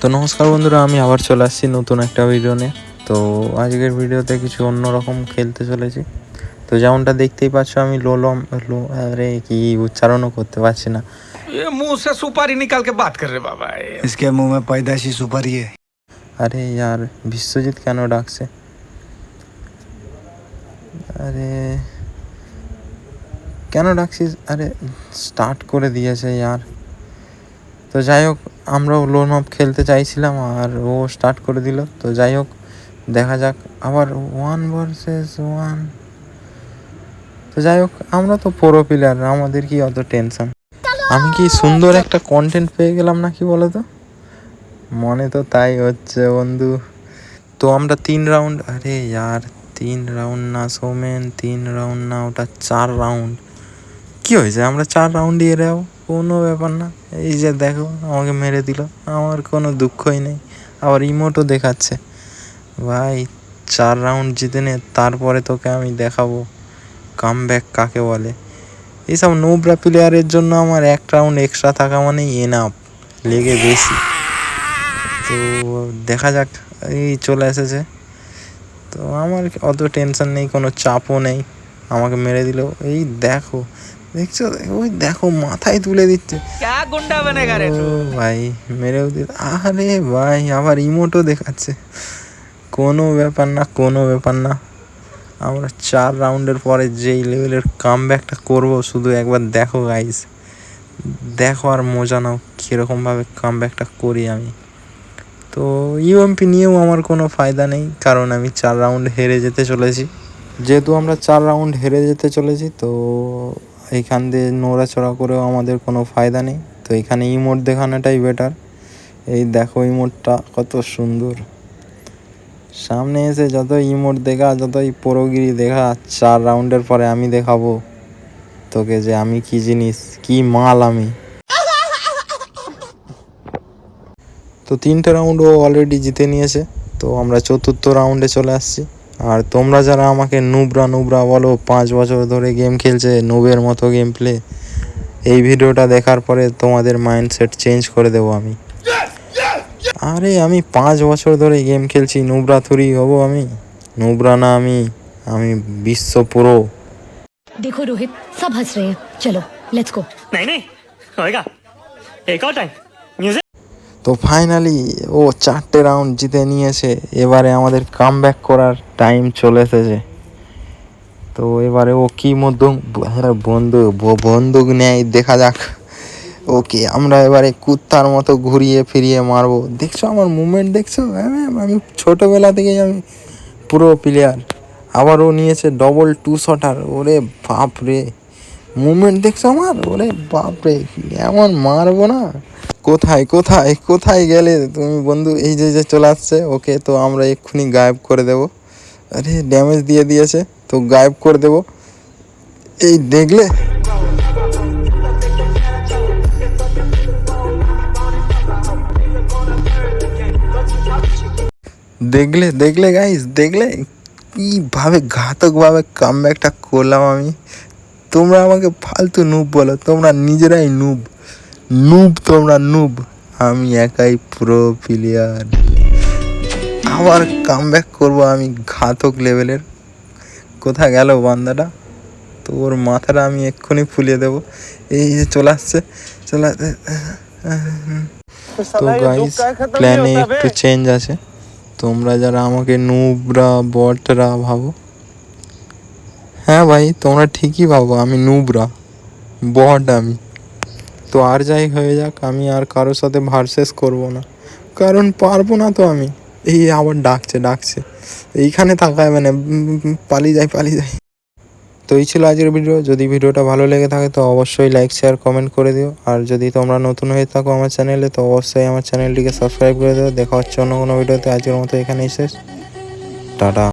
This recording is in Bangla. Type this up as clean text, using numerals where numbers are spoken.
তো নমস্কার বন্ধুরা, আমি আবার চলে আসছি নতুন একটা ভিডিও নিয়ে। তো আজকের ভিডিওতে কিছু অন্যরকম খেলতে চলেছি। তো যেমনটা দেখতেই পাচ্ছ, আমি আরে কি উচ্চারণও করতে পারছি না। ये मुंह से सुपारी निकाल के बात कर रहे बाबा। इसके मुंह में पैदाइशी सुपारी है। আরে यार, বিশ্বজিৎ কেন ডাকছে? আরে কেন ডাকছিস? আরে স্টার্ট করে দিয়েছে यार। তো যাই হোক, আমরাও লোন অফ খেলতে চাইছিলাম আর ও স্টার্ট করে দিল। তো যাই হোক, দেখা যাক। আবার 1 vs 1। তো যাই হোক, আমরা তো প্রো প্লেয়ার, আমাদের কি অত টেনশন। আমি কি সুন্দর একটা কন্টেন্ট পেয়ে গেলাম নাকি বলো তো? মনে তো তাই হচ্ছে বন্ধু। তো আমরা 3 রাউন্ড, আরে यार 3 রাউন্ড না সোমেন, 3 রাউন্ড না, ওটা 4 রাউন্ড। কি হয়েছে, আমরা 4 রাউন্ড দিয়ে যাও, কোনো ব্যাপার না। এই যে দেখো, আমাকে মেরে দিল, আমার কোনো দুঃখই নেই। আবার ইমোটও দেখাচ্ছে। ভাই 4 রাউন্ড জিতে নে, তারপরে তোকে আমি দেখাবো কামব্যাক কাকে বলে। এইসব নোবরা প্লেয়ারের জন্য আমার 1 রাউন্ড এক্সট্রা থাকা মানেই এনাফ, লেগে বেশি। তো দেখা যাক, এই চলে এসেছে। তো আমার অত টেনশন নেই, কোনো চাপও নেই। আমাকে মেরে দিল, এই দেখো, দেখছো, ওই দেখো মাথায় তুলে দিচ্ছে। ও ভাই, মেরেও দিল। আরে ভাই, আবার ইমোটও দেখাচ্ছে। কোনো ব্যাপার না, কোনো ব্যাপার না। আমরা 4 রাউন্ডের পরে যেই লেভেলের কামব্যাকটা করবো, শুধু একবার দেখো গাইস, দেখো আর মজা নাও কীরকমভাবে কামব্যাকটা করি আমি। তো ইউএমপি নিয়েও আমার কোনো ফায়দা নেই, কারণ আমি 4 রাউন্ড হেরে যেতে চলেছি। যেহেতু আমরা 4 রাউন্ড হেরে যেতে চলেছি, তো এইখান দিয়ে নড়াচড়া করেও আমাদের কোনো ফায়দা নেই। তো এখানে ইমোট দেখানোটাই বেটার। এই দেখো ইমোটটা কত সুন্দর। সামনে এসে যত ইমোট দেখা, যতই প্রোগিরি দেখা, 4 রাউন্ডের পরে আমি দেখাবো তোকে যে আমি কি জিনিস, কি মাল আমি। তো 3টে রাউন্ড ও অলরেডি জিতে নিয়েছে। তো আমরা 4র্থ রাউন্ডে চলে আসছি। আর তোমরা যারা আমাকে নুবরা বলো, 5 বছর ধরে গেম খেলছে, নুবের মতো গেম প্লে, এই ভিডিওটা দেখার পরে তোমাদের মাইন্ডসেট চেঞ্জ করে দেবো আমি। আরে আমি 5 বছর ধরে গেম খেলছি, নুবরা থুরি হবো আমি? নুবরা না, আমি বিশ্ব পুরো। देखो रोहित, सब हंस रहे हैं, चलो लेट्स गो। नहीं होएगा, एक और टाइम म्यूजिक। তো ফাইনালি ও 4টে রাউন্ড জিতে নিয়েছে। এবারে আমাদের কামব্যাক করার টাইম চলে এসেছে। তো এবারে ও কি বন্দুক নেয়, দেখা যাক। ওকে, আমরা এবারে কুত্তার মতো ঘুরিয়ে ফিরিয়ে মারবো। দেখছো আমার মুভমেন্ট, দেখছো? আমি ছোটোবেলা থেকেই আমি পুরো প্লেয়ার। আবার ও নিয়েছে ডবল 2 শটার। ওরে বাপরে, মুভমেন্ট দেখছো আমার? ওরে বাপরে, এমন মারবো না। কোথায় গেলে তুমি বন্ধু? এই যে চলে আসছে। ওকে, তো আমরা এক্ষুনি গায়েব করে দেব। আরে ড্যামেজ দিয়ে দিয়েছে, তো গায়েব করে দেব। এই দেখলে, গাইস, দেখলে কীভাবে ঘাতকভাবে কামব্যাকটা করলাম আমি। তোমরা আমাকে ফালতু নুব বলো, তোমরা নিজেরাই নুব। তোমরা নুব, আমি একাই প্রো প্লেয়ার। আবার কামব্যাক করবো আমি ঘাতক লেভেলের। কোথায় গেল বান্দাটা? তো ওর মাথাটা আমি এক্ষুনি ফুলিয়ে দেবো। এই যে চলে আসছে। তো গাইস, প্ল্যানে একটু চেঞ্জ আছে। তোমরা যারা আমাকে নুবরা বটরা ভাবো, হ্যাঁ ভাই, তোমরা ঠিকই ভাবো, আমি নুবরা বট আমি। তো আর যাই হয়ে যাক, আমি আর কারোর সাথে ভার্সেস করবো না, কারণ পারবো না তো আমি। এই আবার ডাকছে, এইখানে তাকায়, মানে পালিয়ে যাই। তো এই ছিল আজকের ভিডিও। যদি ভিডিওটা ভালো লেগে থাকে তো অবশ্যই লাইক, শেয়ার, কমেন্ট করে দিও। আর যদি তোমরা নতুন হয়ে থাকো আমার চ্যানেলে, তো অবশ্যই আমার চ্যানেলটিকে সাবস্ক্রাইব করে দিও। দেখা হচ্ছে অন্য কোনো ভিডিওতে। আজকের মতো এখানেই শেষ, টাটা।